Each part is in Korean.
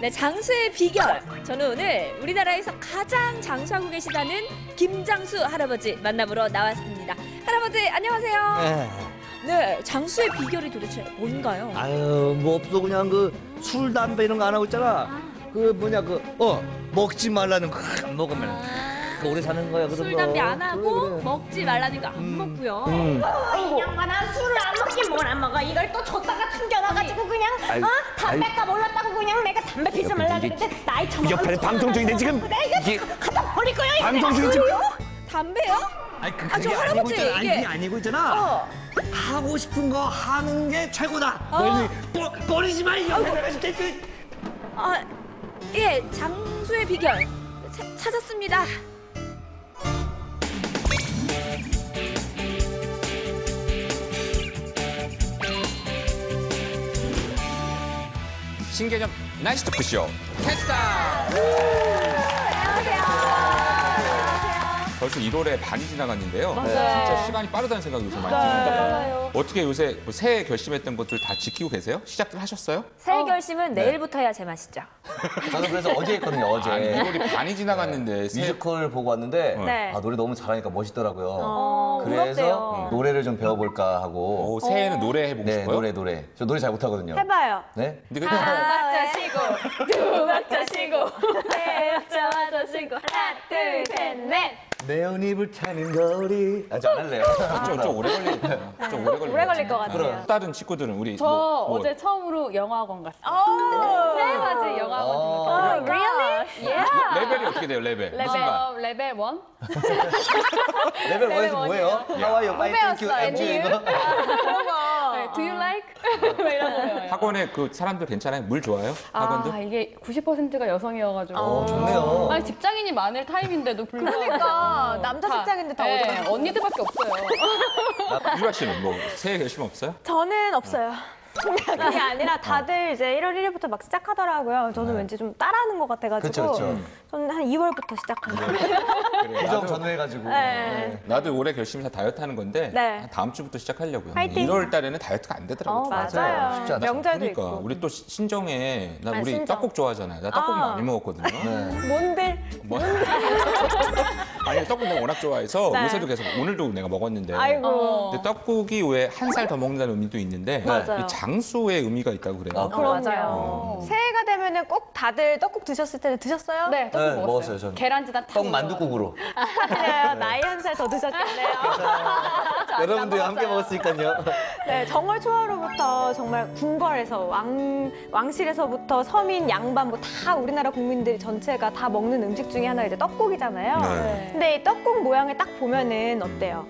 네, 장수의 비결. 저는 오늘 우리나라에서 가장 장수하고 계시다는 김장수 할아버지 만나보러 나왔습니다. 할아버지, 안녕하세요. 네. 네, 장수의 비결이 도대체 뭔가요? 아유, 뭐 없어. 그냥 그 술, 담배 이런 거 안 하고 있잖아. 그 뭐냐, 먹지 말라는 거 안 먹으면 오래 사는 거야. 술, 담배 안 하고 먹지 말라는 거 안 먹고요. 이 양반아, 술을 안 먹긴 뭘 안 먹어. 이걸 또 줬다가 튕겨놔가지고 그냥 담배값 올랐다고 그냥 내가 담배 피지 말라 그랬는데 나이 처먹은 옆에 방송 중인데 지금 이게 갖다 버릴 거야. 방송 중에 지금 담배요? 아니 그게 저 할아버지, 아니고 있잖아. 이게- 이게 아니고 있잖아. 하고 싶은 거 하는 게 최고다. 버리지 마. 이 옆에 예, 장수의 비결 찾았습니다. 신개념 나이스 토크쇼 캐스터. 벌써 1월에 반이 지나갔는데요. 진짜 시간이 빠르다는 생각이 요새 많이 드는데 어떻게 요새 뭐 새해 결심했던 것들 다 지키고 계세요? 시작들 하셨어요? 새해 결심은 내일부터야 제맛이죠. 저는 그래서 어제 했거든요, 어제. 아니 1월이 반이 지나갔는데 새해 뮤지컬 보고 왔는데 네. 노래 너무 잘하니까 멋있더라고요. 그래서 부럽대요. 노래를 좀 배워볼까 하고. 새해에는 노래 해보고 네, 싶어요? 노래. 저 노래 잘 못하거든요. 해봐요. 네? 근데 그 박자 쉬고, 두 박자 쉬고, 세 박자 맞아 쉬고, 하나, 둘, 셋, 넷. 매운 입을 타는 거리. 저 안 할래요. 좀 오래 걸리겠네요. 좀 오래 걸릴 것 같아요. 다른 친구들은 우리 저 뭐 어제 처음으로 영어학원 갔어요. 새해 맞이 영어학원 really? Yeah. 레벨이 어떻게 돼요? 레벨. 무슨 반? 레벨 1? 레벨 1에서 뭐예요? 하와이어 파이팅 큐 MG 이거? Do you like? 막 이런 거예요. 학원에 그 사람들 괜찮아요? 물 좋아요? 학원들? 아, 이게 90%가 여성이어가지고. 좋네요. 아니, 직장인이 많을 타임인데도 불구하고. 그러니까 남자 직장인들 다 네, 오더라고요. 언니들밖에 없어요. 유라 씨는 뭐 새해 결심 없어요? 저는 없어요. 그게 아니라 다들 이제 1월 1일부터 막 시작하더라고요. 저는 왠지 좀 따라하는 것 같아가지고 그쵸. 저는 한 2월부터 시작하는 부정 전후해가지고. 네. 나도 올해 결심이 다 다이어트 하는 건데 네. 다음 주부터 시작하려고요. 화이팅! 1월 달에는 다이어트가 안 되더라고요. 맞아요. 쉽지 않아요. 명절도 그러니까 있고. 우리 또 신정에 나 우리 신정. 떡국 좋아하잖아요. 나 떡국 많이 먹었거든요. 뭔들? 뭐? 아니 떡국 내가 워낙 좋아해서 네. 요새도 계속 오늘도 내가 먹었는데. 아이고. 근데 떡국이 왜 한 살 더 먹는다는 의미도 있는데 맞아요. 이 장수의 의미가 있다고 그래요. 그럼요. 새해가 되면은 꼭 다들 떡국 드셨을 때는 드셨어요? 네, 떡국 네, 먹었어요. 먹었어요, 저는. 계란지단 떡 만둣국으로. 축하드려요. 나이 한 살 더 드셨겠네요. 여러분들이 함께 먹었으니까요. 네, 정월 초하루부터 정말 궁궐에서 왕실에서부터 서민, 양반 뭐 다 우리나라 국민들 전체가 다 먹는 음식 중에 하나가 이제 떡국이잖아요. 네. 근데 이 떡국 모양을 딱 보면은 어때요?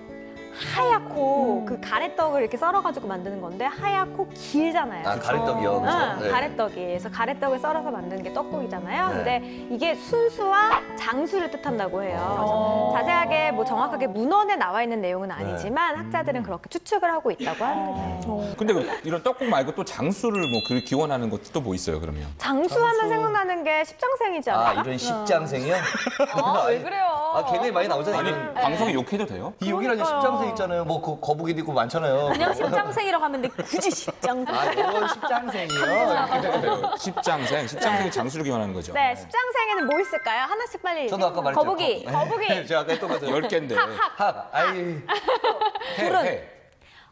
하얗고 그 가래떡을 이렇게 썰어가지고 만드는 건데 하얗고 길잖아요. 아, 가래떡이요. 그렇죠? 응, 가래떡이. 그래서 가래떡을 썰어서 만드는 게 떡국이잖아요. 네. 근데 이게 순수와 장수를 뜻한다고 해요. 그래서 자세하게 뭐 정확하게 문헌에 나와 있는 내용은 아니지만 학자들은 그렇게 추측을 하고 있다고 합니다. 근데 이런 떡국 말고 또 장수를 뭐 기원하는 것도 또 뭐 있어요, 그러면? 장수하면 생각나는 게 십장생이지 않아요? 이런 십장생이요? 왜 그래요? 굉장히 많이 나오잖아요. 아니 이런. 방송에 욕해도 돼요? 이 여기라니 십장생 있잖아요. 뭐 그 거북이도 있고 많잖아요. 그냥 십장생이라고 하면 돼. 굳이 십장생. 이건 십장생이요. 십장생이 장수를 기원하는 거죠. 네, 십장생에는 뭐 있을까요? 하나씩 빨리. 저도 아까 말했죠. 거북이. 거북이. 제가 아까 했던 거죠. 10개인데. 해.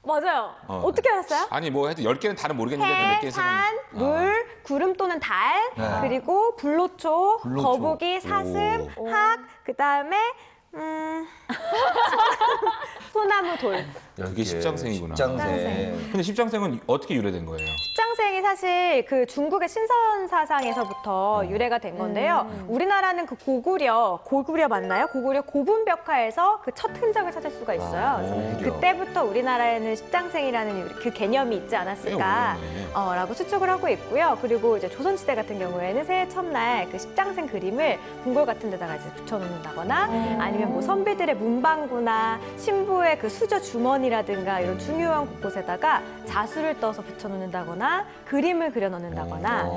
맞아요. 어떻게 알았어요? 아니 뭐 하여튼 10개는 다는 모르겠는데 몇 해, 개 산, 물, 구름 또는 달, 그리고 불로초, 거북이, 사슴, 학, 그다음에 소나무, 돌. 그게 십장생이구나. 십장생. 근데 십장생은 어떻게 유래된 거예요? 십장생이 사실 그 중국의 신선 사상에서부터 유래가 된 건데요. 우리나라는 그 고구려 맞나요? 고구려 고분벽화에서 그 첫 흔적을 찾을 수가 있어요. 그래서 그때부터 우리나라에는 십장생이라는 그 개념이 있지 않았을까 라고 추측을 하고 있고요. 그리고 이제 조선시대 같은 경우에는 새해 첫날 그 십장생 그림을 궁궐 같은 데다가 이제 붙여놓는다거나 아니면 뭐 선비들의 문방구나 신부의 그 수저 주머니라든가 이런 중요한 곳곳에다가 자수를 떠서 붙여놓는다거나 그림을 그려놓는다거나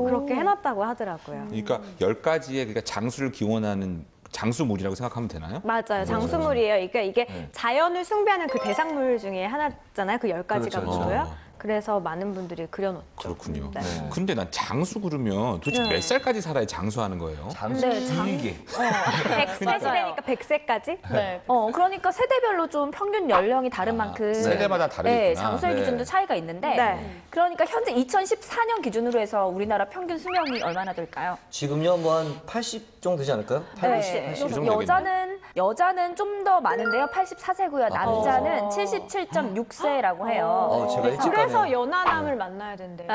그렇게 해놨다고 하더라고요. 그러니까 10가지의 그러니까 장수를 기원하는 장수물이라고 생각하면 되나요? 맞아요. 장수물이에요. 그러니까 이게 자연을 숭배하는 그 대상물 중에 하나잖아요. 그 10가지가 그렇죠, 모두요. 그래서 많은 분들이 그려놓죠. 그렇군요. 네. 근데 난 장수 그러면 도대체 몇 살까지 살아야 장수하는 거예요? 장수 길게. 100세 시대니까 100세까지? 네. 그러니까 세대별로 좀 평균 연령이 다른 만큼 세대마다 다르겠구나. 네, 장수의 네. 기준도 차이가 있는데 네. 그러니까 현재 2014년 기준으로 해서 우리나라 평균 수명이 얼마나 될까요? 지금요 뭐 한 80 정도 되지 않을까요? 80, 네. 80 정도 여자는 좀 더 많은데요. 84세고요. 남자는 77.6세라고 해요. 제가 일찍 그래서 가네요. 연하남을 만나야 된대요.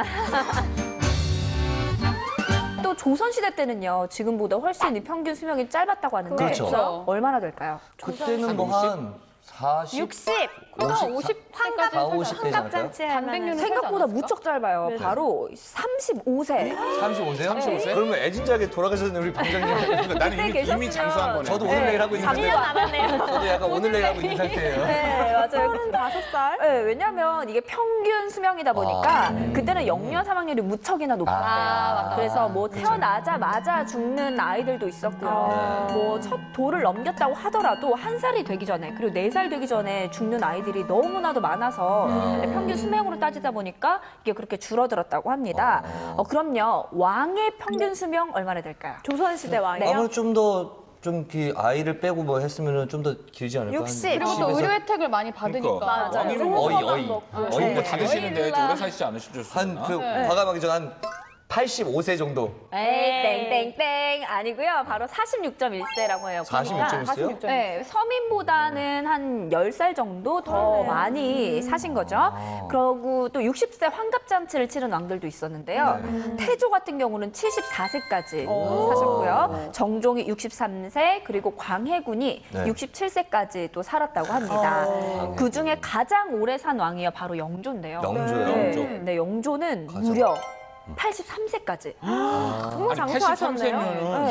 또 조선시대 때는요. 지금보다 훨씬 이 평균 수명이 짧았다고 하는데 그렇죠. 얼마나 될까요? 그때는 뭐 한 40, 60! 50, 환갑, 40, 50 되지 않을까요? 환갑잔치 단백뇨는 하면 생각보다 무척 짧아요. 바로 35세. 35세요? 35세? 그러면 애진작에 돌아가셨는 우리 방장님. 나는 이미 계셨으면 장수한 거네. 저도 오늘 내일 하고 있는 상태예요. 남았네요. 저도 약간 오늘 내일 하고 있는 상태예요. 네, 맞아요. 35살? 네, 왜냐면 이게 평균 수명이다 보니까 그때는 영유아 사망률이 무척이나 높았대요. 그래서 뭐 태어나자마자 죽는 아이들도 있었고요. 뭐 첫 돌을 넘겼다고 하더라도 한 살이 되기 전에 그리고 4살 되기 전에 죽는 아이들이 너무나도 많아서 평균 수명으로 따지다 보니까 이게 그렇게 줄어들었다고 합니다. 그럼요. 왕의 평균 수명 얼마나 될까요? 조선시대 왕이요? 아무래도 좀 더 좀 아이를 빼고 뭐 했으면은 좀 더 길지 않을까? 60. 그리고 또 의료 혜택을 많이 받으니까. 그러니까. 왕이면 어이 뭐 다 드시는데 좀 오래 사시지 않으시죠? 한그 과감하게 한 85세 정도. 에이, 땡땡땡 아니고요. 바로 46.1세라고 해요. 46.1세요? 네, 서민보다는 한 10살 정도 더 많이 사신 거죠. 그리고 또 60세 환갑잔치를 치른 왕들도 있었는데요. 태조 같은 경우는 74세까지 사셨고요. 정종이 63세, 그리고 광해군이 네. 67세까지 또 살았다고 합니다. 그 중에 가장 오래 산 왕이요. 바로 영조인데요. 영조요? 영조. 네, 영조는 무려 83세까지. 정말 아니, 장수하셨네요.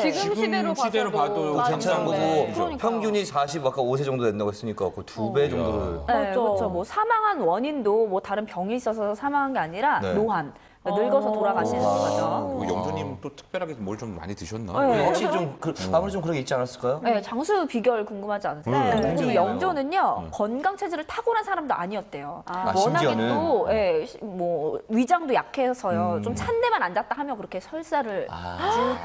83세면은 지금 시대로 봐도 뭐 괜찮은 거고 그러니까요. 평균이 40 아까 5세 정도 된다고 했으니까 그 2배 정도를. 네, 그렇죠. 뭐 사망한 원인도 뭐 다른 병이 있어서 사망한 게 아니라 네. 노환, 늙어서 돌아가시는 거죠. 뭐 영조님 또 특별하게 뭘 좀 많이 드셨나? 네. 확실히 좀 아무리 좀 그런 게 있지 않았을까요? 네, 장수 비결 궁금하지 않으세요? 네, 그리고 네. 영조는요 건강 체질을 타고난 사람도 아니었대요. 워낙에 심지어는? 또 뭐 위장도 약해서요. 좀 찬데만 앉았다 하면 그렇게 설사를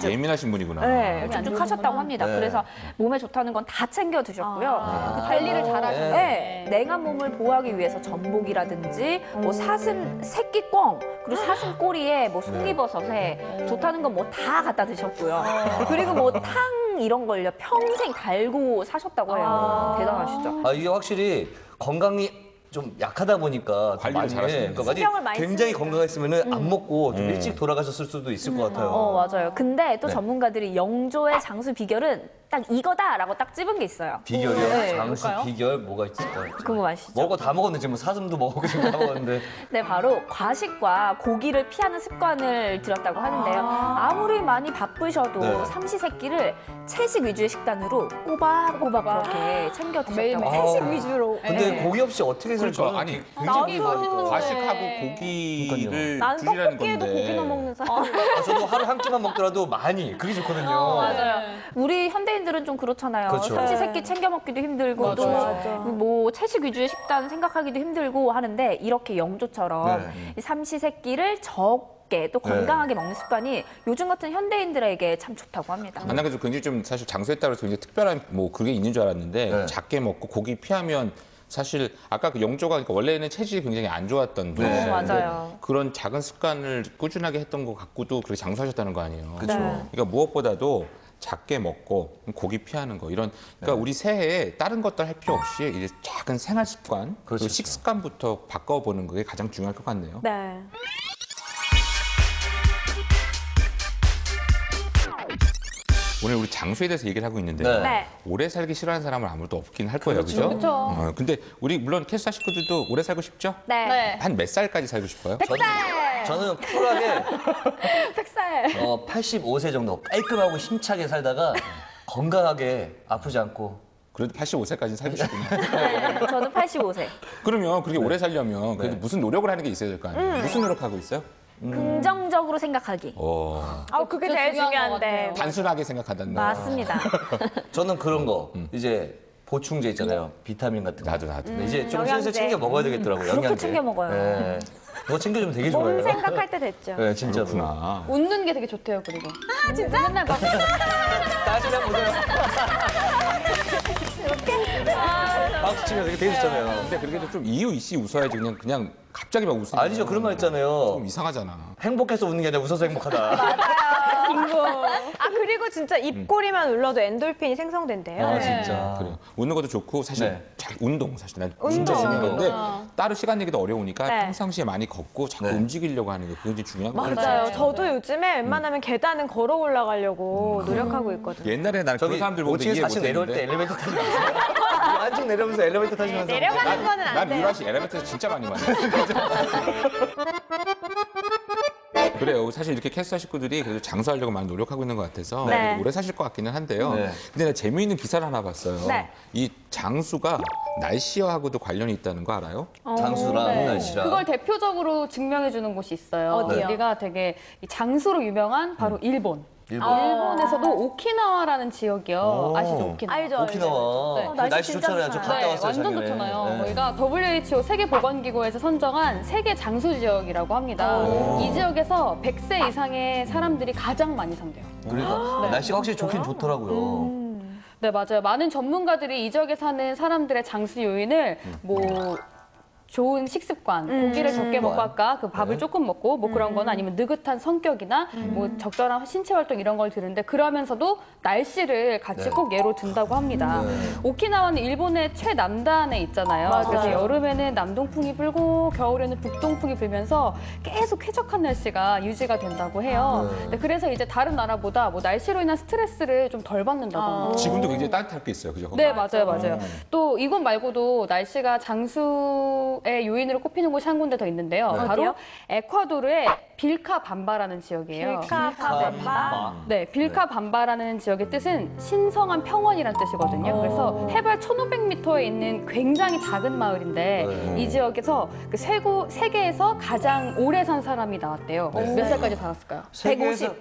예민하신 분이구나. 네, 쭉쭉 하셨다고 합니다. 네. 그래서 몸에 좋다는 건 다 챙겨 드셨고요. 그 관리를 잘하셨네. 네, 냉한 몸을 보호하기 위해서 전복이라든지 뭐 사슴 새끼꿩 그리고 사슴 꼬리에 뭐 송이버섯에 좋다는 건 뭐 다 갖다 드셨고요. 그리고 뭐 탕 이런 걸요 평생 달고 사셨다고 해요. 대단하시죠? 이게 확실히 건강이 좀 약하다 보니까 관리를 잘하시는 그러니까 신경을 많이 굉장히 쓰니까. 건강했으면은 안 먹고 좀 일찍 돌아가셨을 수도 있을 것 같아요. 맞아요. 근데 또 네. 전문가들이 영조의 장수 비결은 딱 이거다라고 딱 찝은 게 있어요. 비결이요? 네, 장수 비결 뭐가 있을까요? 궁금하시죠? 먹어 다 먹었는데 뭐 사슴도 먹고 지금 다 먹었는데 네, 바로 과식과 고기를 피하는 습관을 들였다고 하는데요. 아무리 많이 바쁘셔도 네. 삼시세끼를 채식 위주의 식단으로 꼬박꼬박 그렇게 챙겨 드셨다고 매일매일. 채식 위주로. 근데 네. 고기 없이 어떻게 해서 그러니까 아니 굉장히 과식하고 고기를 난 줄이라는 떡볶이에도 건데. 고기만 먹는 사람. 저도 하루 한 끼만 먹더라도 많이 그게 좋거든요. 맞아요. 우리 현대인들은 좀 그렇잖아요. 그렇죠. 삼시세끼 챙겨 먹기도 힘들고 맞아, 또 맞아. 뭐 채식 위주의 식단 생각하기도 힘들고 하는데 이렇게 영조처럼 네. 이 삼시세끼를 적게 또 건강하게 먹는 습관이 요즘 같은 현대인들에게 참 좋다고 합니다. 난 그래서 굉장히 좀 사실 장소에 따라서 굉장히 특별한 뭐 그게 있는 줄 알았는데 네. 작게 먹고 고기 피하면 사실 아까 그 영조가 그러니까 원래는 체질이 굉장히 안 좋았던 분이었는데 맞아요. 그런 작은 습관을 꾸준하게 했던 것 갖고도 그렇게 장수하셨다는 거 아니에요. 그렇죠. 네. 그러니까 무엇보다도 작게 먹고 고기 피하는 거 이런 그러니까 우리 새해에 다른 것들 할 필요 없이 이제 작은 생활 습관 그리고 그렇죠. 식습관부터 바꿔보는 게 가장 중요할 것 같네요. 네. 오늘 우리 장수에 대해서 얘기를 하고 있는데 네. 네. 오래 살기 싫어하는 사람은 아무도 없긴 할 거예요, 그죠? 그렇죠. 근데 우리 물론 캐스터 식구들도 오래 살고 싶죠? 네. 네. 한 몇 살까지 살고 싶어요? 저는 쿨하게 100살. 85세 정도 깔끔하고 힘차게 살다가 건강하게 아프지 않고 그래도 85세까지는 살고 싶구나. 네, 저도 85세. 그러면 그렇게 네. 오래 살려면 그래도 무슨 노력을 하는 게 있어야 될 거 아니에요? 무슨 노력하고 있어요? 긍정적으로 생각하기. 그게 진짜 제일 중요한 것 중요한데. 같아요. 단순하게 생각하단다. 맞습니다. 저는 그런 거 이제 보충제 있잖아요. 비타민 같은 거. 나도. 근데 이제 좀 영양제. 슬슬 챙겨 먹어야 되겠더라고요. 그렇게 영양제. 챙겨 먹어요. 네. 너 챙겨주면 되게 몸 좋아해요. 생각할 때 됐죠. 네, 진짜로. 그렇구나. 웃는 게 되게 좋대요, 그리고. 아, 진짜? 맨날 막. 다시 한번 보세요. 박수 치면 되게 좋잖아요. 근데 그렇게도 좀 이유 있이 웃어야지 그냥 갑자기 막 웃으면 아니죠, 그런 말 있잖아요. 좀 이상하잖아. 행복해서 웃는 게 아니라 웃어서 행복하다. 아 그리고 진짜 입꼬리만 눌러도 엔돌핀이 생성된대요. 아, 진짜. 그래요. 웃는 것도 좋고 사실 네. 잘 운동 사실 난 운동. 진짜 중요한 건데 따로 시간 내기도 어려우니까 네. 평상시에 많이 걷고 자꾸 네. 움직이려고 하는 게 그게 중요한 거죠. 맞아요. 저도 요즘에 웬만하면 계단은 걸어 올라가려고 노력하고 있거든요. 옛날에 나는 그런 저기 사람들 보고 5층에서 이해 4층 내려올 때 못했는데 엘리베이터 타지 마세요. 안쪽 내려오면서 엘리베이터 타시면서. 내려가는 거는 안 난 돼요. 유라 씨 엘리베이터에서 진짜 많이 만났어. 그래요. 사실 이렇게 캐스터 식구들이 그래도 장수하려고 많이 노력하고 있는 것 같아서 네. 오래 사실 것 같기는 한데요. 네. 근데 내가 재미있는 기사를 하나 봤어요. 네. 이 장수가 날씨와하고도 관련이 있다는 거 알아요? 장수랑 네. 날씨랑. 그걸 대표적으로 증명해 주는 곳이 있어요. 어디요? 여기가 되게 이 장수로 유명한 바로 일본. 일본. 일본에서도 오키나와라는 지역이요. 오. 아시죠? 오키나와. 알죠. 오키나와. 네. 그 날씨 날씨 진짜 좋잖아요. 저 좋잖아요. 갔다 네, 왔어요. 완전 작년에. 좋잖아요. 네. 저희가 WHO 세계보건기구에서 선정한 세계 장수 지역이라고 합니다. 이 지역에서 100세 이상의 사람들이 가장 많이 산대요. 그러니까 날씨가 확실히 좋긴 좋더라고요. 네, 맞아요. 많은 전문가들이 이 지역에 사는 사람들의 장수 요인을 뭐 좋은 식습관, 고기를 적게 먹고 아까 그 밥을 네. 조금 먹고 뭐 그런 거나 아니면 느긋한 성격이나 뭐 적절한 신체 활동 이런 걸 들은데 그러면서도 날씨를 같이 네. 꼭 예로 든다고 합니다. 네. 오키나와는 일본의 최남단에 있잖아요. 맞아요. 그래서 여름에는 남동풍이 불고 겨울에는 북동풍이 불면서 계속 쾌적한 날씨가 유지가 된다고 해요. 네. 네, 그래서 이제 다른 나라보다 뭐 날씨로 인한 스트레스를 좀 덜 받는다던가. 지금도 굉장히 따뜻할 게 있어요. 그죠? 네, 맞아요. 또 이곳 말고도 날씨가 장수의 요인으로 꼽히는 곳이 한 군데 더 있는데요. 네. 바로 어디요? 에콰도르의 빌카밤바라는 지역이에요. 빌카밤바. 네, 빌카밤바라는 지역의 뜻은 신성한 평원이라는 뜻이거든요. 그래서 해발 1,500m에 있는 굉장히 작은 마을인데 네. 이 지역에서 그 세계에서 가장 오래 산 사람이 나왔대요. 네. 몇 살까지 살았을까요? 세계에서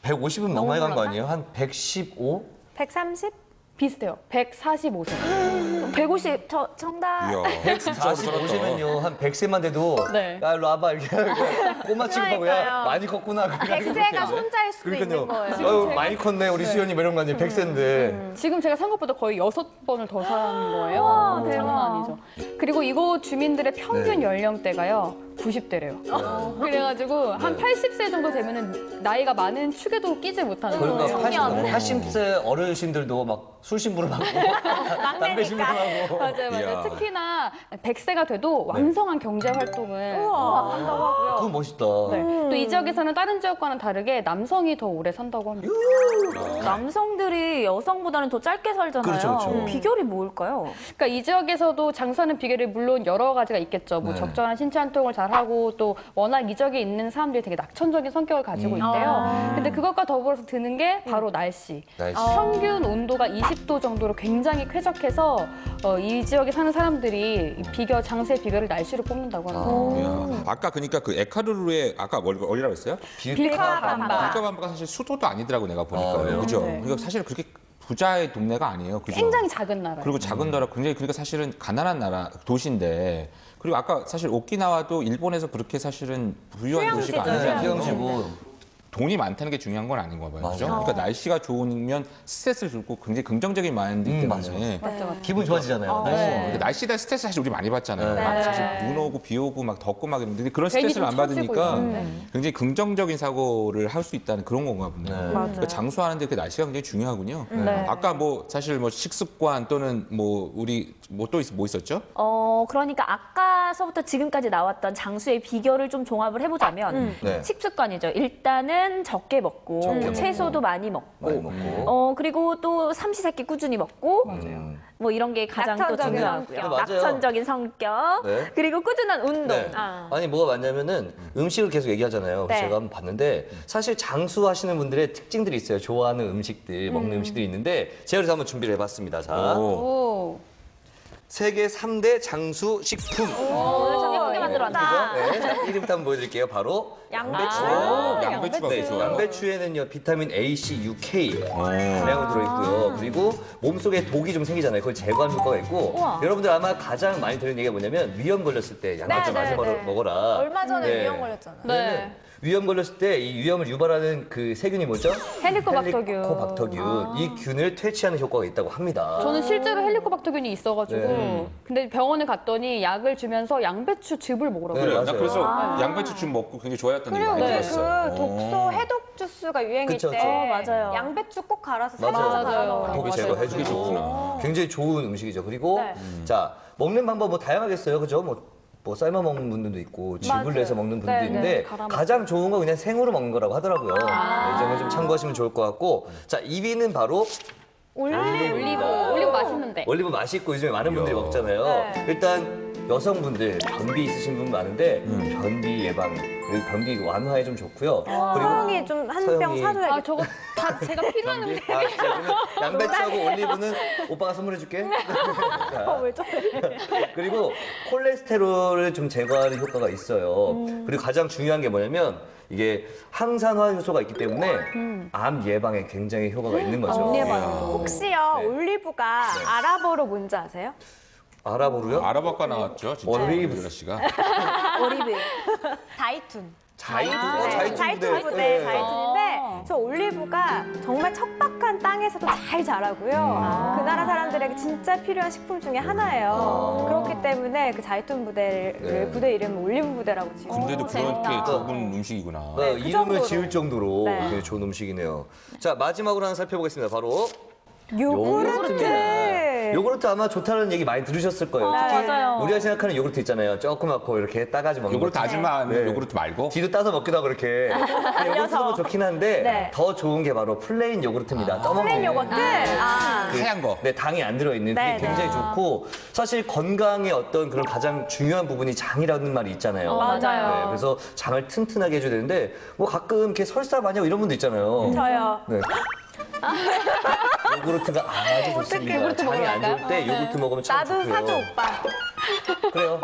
150은 너무 많이 간 거 아니에요? 한 115? 130? 비슷해요. 145세. 150, 정답. 이야, 145시면요. 한 100세만 돼도 네. 야, 일로 와봐. 이렇게 꼬마 친구하고 야, 그러니까요. 많이 컸구나. 100세가 손자일 수도 있는 거예요. 아유, 많이 컸네. 우리 수연이 이런 거 아니에요. 100세인데. 지금 제가 산 것보다 거의 6번을 더 산 거예요. 우와, 대박. 장난 아니죠. 그리고 이곳 주민들의 평균 네. 연령대가요. 90대래요. 그래가지고 한 80세 정도 되면은 나이가 많은 축에도 끼지 못하는 그러니까 거예요. 80세 어르신들도 막 술 신부를 하고 담배 신부를 하고. 맞아요. 이야. 특히나 100세가 돼도 왕성한 경제 활동을 한다고 하고요. 그건 멋있다. 네. 또 이 지역에서는 다른 지역과는 다르게 남성이 더 오래 산다고 합니다. 남성들이 여성보다는 더 짧게 살잖아요. 그렇죠, 그렇죠. 비결이 뭘까요? 그러니까 이 지역에서도 장수하는 비결이 물론 여러 가지가 있겠죠. 뭐 네. 적절한 신체 활동을 잘하고 또 워낙 이 지역에 있는 사람들이 되게 낙천적인 성격을 가지고 있대요. 근데 그것과 더불어서 드는 게 바로 날씨. 날씨. 평균 온도가 20도 정도로 굉장히 쾌적해서 이 지역에 사는 사람들이 이 장수의 비결을 날씨로 뽑는다고 합니다. 이야. 아까 그러니까 그 에콰도르의 아까 어디라고 했어요? 빌카밤바. 빌카밤바가 사실 수도도 아니더라고 내가 보니까. 그래요? 그죠? 네. 그러니까 사실 그렇게 부자의 동네가 아니에요. 그죠? 굉장히 작은 나라예요. 그리고 작은 나라 굉장히 그러니까 사실은 가난한 나라 도시인데 그리고 아까 사실 오키나와도 일본에서 그렇게 사실은 부유한 도시가 네, 아니잖아요. 휴양지고. 돈이 많다는 게 중요한 건 아닌 거 봐요. 그죠? 맞아요. 그러니까 날씨가 좋으면 스트레스를 줄고 굉장히 긍정적인 마인드이기 때문에 맞죠. 기분 좋아지잖아요. 날씨. 그러니까 날씨 대 스트레스 사실 우리 많이 받잖아요. 네. 막 사실 눈 오고 비 오고 막 덥고 막 이러는데 그런 괜히 스트레스를 좀 안 받으니까 처지고 있는데. 굉장히 긍정적인 사고를 할 수 있다는 그런 건가 보네요. 네. 그러니까 장수하는데 그 날씨가 굉장히 중요하군요. 네. 아까 뭐 사실 뭐 식습관 또는 뭐 우리 뭐 또 뭐 있었죠? 그러니까 아까서부터 지금까지 나왔던 장수의 비결을 좀 종합을 해보자면 네. 식습관이죠. 일단은 적게 먹고 채소도 많이 먹고 많이 먹고. 그리고 또 삼시세끼 꾸준히 먹고 뭐 이런 게 가장 또 낙천적인 중요하고요. 성격. 맞아요. 낙천적인 성격 네. 그리고 꾸준한 운동. 네. 아니 뭐가 많냐면은 음식을 계속 얘기하잖아요. 네. 제가 한번 봤는데 사실 장수하시는 분들의 특징들이 있어요. 좋아하는 음식들, 먹는 음식들이 있는데 제가 그래서 한번 준비를 해봤습니다. 자, 오. 오. 세계 3대 장수 식품. 오늘 참 예쁘다. 맛있게 만들었다. 네, 자, 1위부터 한번 보여드릴게요. 바로 양배추. 양배추가 네, 좋아요. 양배추에는요 비타민 A, C, U, K 다량으로 들어있고요. 그리고 몸속에 독이 좀 생기잖아요. 그걸 제거하는 효과가 있고 여러분들 아마 가장 많이 들은 얘기가 뭐냐면 위염 걸렸을 때 양배추 많이 먹어라. 얼마 전에 네. 위험 걸렸잖아요. 네. 위염 걸렸을 때 이 위염을 유발하는 그 세균이 뭐죠? 헬리코박터균. 헬리코박터균. 이 균을 퇴치하는 효과가 있다고 합니다. 저는 실제로 헬리코박터균이 있어가지고 네. 근데 병원에 갔더니 약을 주면서 양배추 즙을 먹으라고 네, 그래요. 맞아요. 나 그래서 양배추 즙 먹고 굉장히 좋아했던 얘기 많이 그리고 들었어요. 그 독소 해독 주스가 유행일 그쵸, 때 그쵸. 맞아요. 양배추 꼭 갈아서 맞아요. 살짝 갈아 맞아요. 넣으라고. 독이 맞아요. 제거해주고 그게 좋구나. 굉장히 좋은 음식이죠. 그리고 네. 자 먹는 방법 뭐 다양하겠어요, 그죠? 뭐 삶아 먹는 분들도 있고 즙을 맞아요. 내서 먹는 분들도 네, 있는데 갈아 먹고. 가장 좋은 건 그냥 생으로 먹는 거라고 하더라고요. 네, 이 점을 좀 참고하시면 좋을 것 같고 자 2위는 바로 올리브 맛있는데. 올리브 맛있고 요즘에 많은 분들이 먹잖아요. 네. 일단 여성분들 변비 있으신 분 많은데 변비 예방 그리고 변비 완화에 좀 좋고요. 서영이 좀 한 병 서영이- 사줘야겠다. 아 저거 다 제가 필요한 자, 그러면 양배추하고 올리브는 오빠가 선물해줄게. 자, 왜 저래? 그리고 콜레스테롤을 좀 제거하는 효과가 있어요. 그리고 가장 중요한 게 뭐냐면 이게 항산화 효소가 있기 때문에 암 예방에 굉장히 효과가 있는 거죠. 혹시요 네. 올리브가 아랍어로 뭔지 아세요? 아랍어로요? 아랍어가 나왔죠, 진짜. 올리브. 유라 씨가. 오리브. 자이툰. 자이툰. 자이툰 부대 자이툰인데 저 올리브가 정말 척박한 땅에서도 잘 자라고요. 그 나라 사람들에게 진짜 필요한 식품 중에 하나예요. 그렇기 때문에 그 자이툰 부대를 네. 부대 이름은 올리브 부대라고 지어요. 근데도 그렇게 좋은 음식이구나. 네, 그 이름을 정도로. 지을 정도로 네. 되게 좋은 음식이네요. 자 마지막으로 하나 살펴보겠습니다. 바로 요구르트. 요구르트 아마 좋다는 얘기 많이 들으셨을 거예요. 특히 맞아요. 우리가 생각하는 요구르트 있잖아요. 조그맣고 이렇게 따가지 먹는 요구르트 거. 아줌마 네. 요구르트 말고. 뒤도 따서 먹기도 하고 그렇게. 요구르트도 좋긴 한데 네. 더 좋은 게 바로 플레인 요구르트입니다. 떠먹는. 플레인 요거트. 하얀 거. 네, 당이 안 들어있는 네, 그게 굉장히 좋고 사실 건강의 어떤 그런 가장 중요한 부분이 장이라는 말이 있잖아요. 맞아요. 네, 그래서 장을 튼튼하게 해줘야 되는데 뭐 가끔 이렇게 설사 마냥 이런 분도 있잖아요. 저요. 네. 요구르트가 아주 좋습니다. 요구르트 장이 안 좋을 먹을까요? 때 요구르트 먹으면 참 나도 좋고요. 사줘 오빠. 그래요.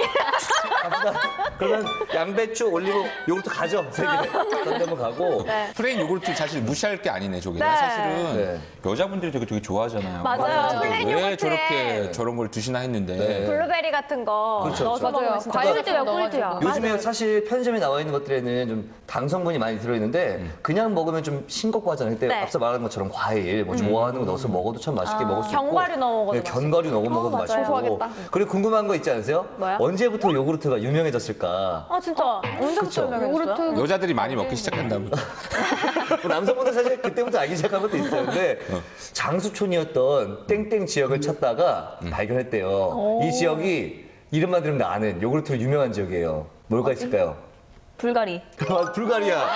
갑시다. 그러면 양배추, 올리브, 요구르트 가죠. 세 개. 던데면 가고. 플레인 요구르트 사실 무시할 게 아니네, 저게. 네. 사실은 네. 여자분들이 되게 좋아하잖아요. 맞아요. 플레인 왜 요거트에 저렇게 저런 걸 드시나 했는데. 네. 블루베리 같은 거 그렇죠, 넣어서 그렇죠. 먹으면 진짜 꿀이에요, 꿀이에요. 요즘에 사실 편의점에 나와 있는 것들에는 좀 당성분이 많이 들어있는데 그냥 먹으면 좀 싱겁고 하잖아요. 그때 네. 앞서 말한 것처럼 과일, 뭐 좋아하는 거 넣어서 먹어도 참 맛있게 먹을 수 있고. 견과류 넣어 먹어도 네, 견과류 넣어 먹어도 맞아요. 맛있고. 소소하겠다. 그리고 궁금한 거 있지 않으세요? 뭐요? 언제부터 요구르트가 유명해졌을까? 아 진짜 언제부터 그쵸. 유명해졌어요? 요구르트 여자들이 많이 먹기 시작한다면. 뭐 남성분들 사실 그때부터 알기 시작한 것도 있었는데 장수촌이었던 땡땡 지역을 찾다가 발견했대요. 이 지역이 이름만 들으면 아는 요구르트로 유명한 지역이에요. 뭘까 있을까요? 불가리. 불가리아.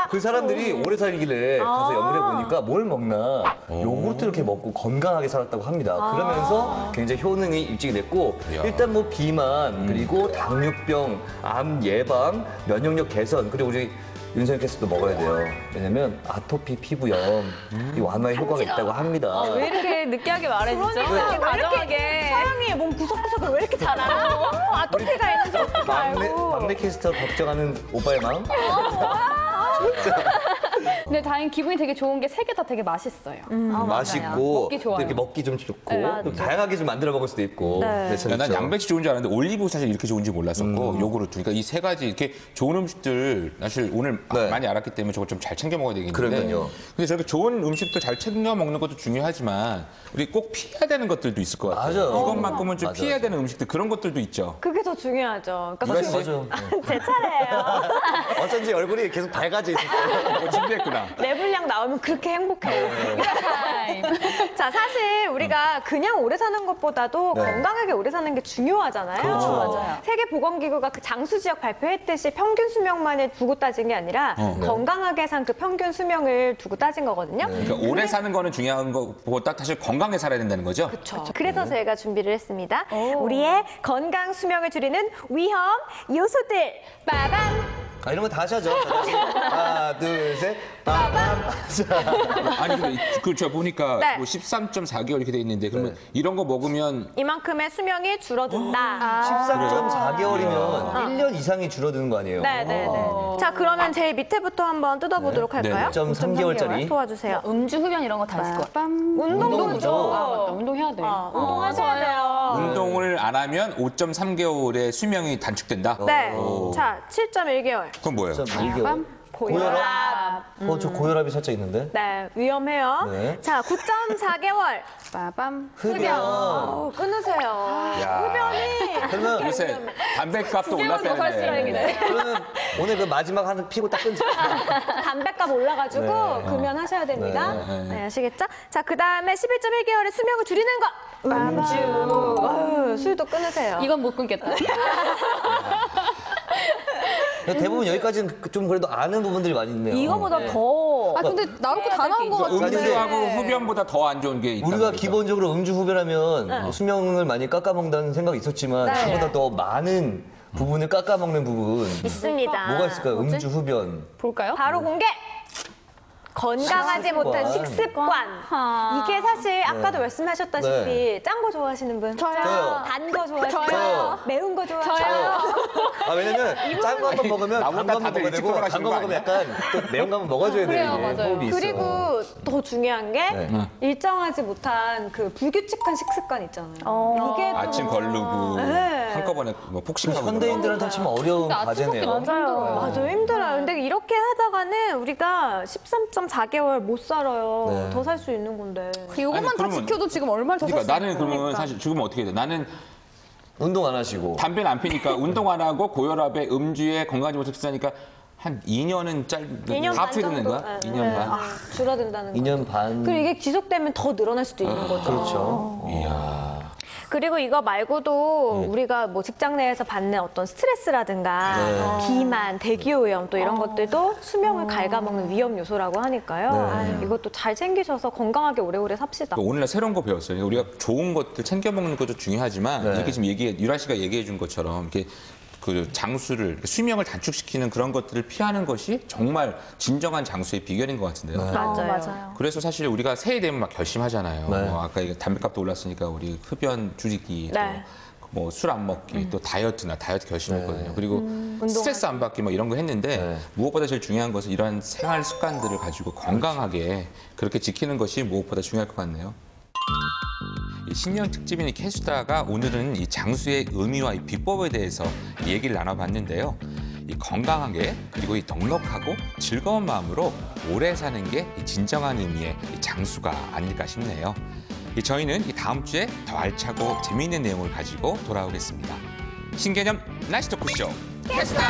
그 사람들이 오래 살기를 가서 연구해 보니까 뭘 먹나 요구르트 이렇게 먹고 건강하게 살았다고 합니다. 그러면서 굉장히 효능이 입증이 됐고 이야. 일단 뭐 비만 그리고 당뇨병, 암 예방, 면역력 개선 그리고 우리 윤석열 캐스도 먹어야 돼요. 왜냐면 아토피 피부염 이 완화에 효과가 있다고 합니다. 왜 이렇게 느끼하게 말해주죠? 그러니까 왜 다정하게. 서영이의 몸 구석구석을 왜 이렇게 잘 알아? 아토피가 있는지 어떻게 알고? 막내 캐스터 걱정하는 오빠의 마음? 근데 다행히 기분이 되게 좋은 게 세 개 다 되게 맛있어요. 맛있고 먹기 좋아요. 또 이렇게 먹기 좀 좋고 네, 또 다양하게 좀 만들어 먹을 수도 있고. 네, 난 재밌죠. 양배추 좋은 줄 알았는데 올리브 사실 이렇게 좋은지 몰랐었고 요구르트 그러니까 이 세 가지 이렇게 좋은 음식들 사실 오늘 네. 많이 알았기 때문에 저걸 좀 잘 챙겨 먹어야 되겠는데 그러면요. 근데 저렇게 좋은 음식도 잘 챙겨 먹는 것도 중요하지만 우리 꼭 피해야 되는 것들도 있을 것 같아요. 맞아요. 이것만큼은 좀 맞아, 피해야 맞아. 되는 음식들 그런 것들도 있죠. 그게 더 중요하죠. 그러니까 유라 씨? 제 차례예요. 어쩐지 얼굴이 계속 밝아져 있었어요. 뭐 준비했구나. 내 분량 나오면 그렇게 행복해요. 자, 사실 우리가 그냥 오래 사는 것보다도 네. 건강하게 오래 사는 게 중요하잖아요. 그렇죠. 맞아요. 세계보건기구가 그 장수 지역 발표했듯이 평균 수명만을 두고 따진 게 아니라 네. 건강하게 산 그 평균 수명을 두고 따진 거거든요. 그러니까 오래 사는 거는 중요한 것보다 사실 건강하게 살아야 된다는 거죠. 그렇죠. 그래서 저희가 준비를 했습니다. 우리의 건강 수명을 줄이는 위험 요소들. 빠밤! 이러면 다시 하죠. 자, 다시. 하나, 둘, 셋. 아니 근데 저 보니까 네. 뭐 13.4개월 이렇게 돼 있는데 그러면 이런 거 먹으면 이만큼의 수명이 줄어든다. 14.4개월이면 1년 이상이 줄어드는 거 아니에요? 네네네. 자, 그러면 제일 밑에부터 한번 뜯어보도록 할까요? 5.3개월짜리. 도와주세요. 음주, 흡연 이런 거 다 있을 것 같아요. 운동도 운동이죠. 죠 운동해야 돼. 운동하셔야 돼요. 운동을 안 하면 5.3개월의 수명이 단축된다? 네. 오. 자, 7.1개월. 그건 뭐예요? 1.2개월. 고혈압. 저 고혈압이 살짝 있는데. 네, 위험해요. 네. 자, 9.4개월. 빠밤. 흡연. 끊으세요. 흡연이. 그러면 요새 담배값도 올랐다는데. 그러면 오늘 그 마지막 하나 피고 딱 끊자. 담배값 올라가지고 네. 금연하셔야 됩니다. 네. 네, 아시겠죠? 자, 그 다음에 11.1개월의 수명을 줄이는 거. 음주. 술도 끊으세요. 이건 못 끊겠다. 대부분 여기까지는 좀 그래도 아는 부분들이 많이 있네요. 이거보다 더. 아, 근데 나올 거 다 나온 것 같은데. 음주하고 흡연보다 더 안 좋은 게 있다. 우리가 기본적으로 음주 흡연하면 수명을 많이 깎아먹는다는 생각이 있었지만 네. 그보다 더 많은 부분을 깎아먹는 부분 있습니다. 뭐가 있을까요? 음주 흡연. 볼까요? 바로 공개! 건강하지 식습관. 못한 식습관. 이게 사실 아까도 말씀하셨다시피 네. 짠 거 좋아하시는 분? 저요. 단 거 좋아하시는 저요. 분? 매운 거 좋아하시는 분? 왜냐면 짠 거 한번 먹으면 단 나보다 거 한번 다들 먹어야 일찍 되고 단 돌아가시는 거 거 먹으면 아니야? 약간 또 매운 거 한번 먹어줘야 그래요, 되는 맞아요. 호흡이 있어. 그리고 더 중요한 게 네. 일정하지 못한 그 불규칙한 식습관 있잖아요. 이게 또 아침 거르고 네. 한꺼번에 뭐 폭식하고 현대인들한테 참 어려운 진짜 아침 먹기 과제네요. 너무 힘들어. 맞아요, 힘들어요. 근데 이렇게 하다가는 우리가 13.4개월 못 살아요. 네. 더 살 수 있는 건데. 이것만 아니, 다 그러면- 지켜도 지금 얼마를 더 그러니까 살수 나는 그러면 사실 지금 어떻게 해야 돼? 나는 운동 안 하시고. 담배는 안 피니까 운동 안 하고 고혈압에 음주에 건강하지 못해 비싸니까 한 2년은 2년 다 반 어떻게 되는 거야? 정도? 2년 반. 아, 줄어든다는 거. 2년 반. 그리고 이게 지속되면 더 늘어날 수도 있는 거죠. 그렇죠. 이야. 그리고 이거 말고도 우리가 뭐 직장 내에서 받는 어떤 스트레스라든가 네. 비만, 대기오염 또 이런 것들도 수명을 갉아먹는 위험 요소라고 하니까요. 네. 이것도 잘 챙기셔서 건강하게 오래오래 삽시다. 오늘날 새로운 거 배웠어요. 우리가 좋은 것들 챙겨 먹는 것도 중요하지만 네. 이렇게 지금 유라 씨가 얘기해 준 것처럼 이렇게 그 장수를 수명을 단축시키는 그런 것들을 피하는 것이 정말 진정한 장수의 비결인 것 같은데요. 맞아요. 그래서 사실 우리가 새해 되면 막 결심하잖아요. 네. 아까 이거 담배값도 올랐으니까 우리 흡연 줄이기, 네. 뭐 술 안 먹기, 또 다이어트 결심했거든요. 그리고 스트레스 안 받기 뭐 이런 거 했는데 네. 무엇보다 제일 중요한 것은 이러한 생활 습관들을 가지고 건강하게 그렇게 지키는 것이 무엇보다 중요할 것 같네요. 이 신년 특집인 이 캐스다가 오늘은 이 장수의 의미와 이 비법에 대해서 얘기를 나눠봤는데요. 이 건강하게 그리고 이 넉넉하고 즐거운 마음으로 오래 사는 게 이 진정한 의미의 이 장수가 아닐까 싶네요. 저희는 이 다음 주에 더 알차고 재미있는 내용을 가지고 돌아오겠습니다. 신개념 날씨 토크쇼 캐스다!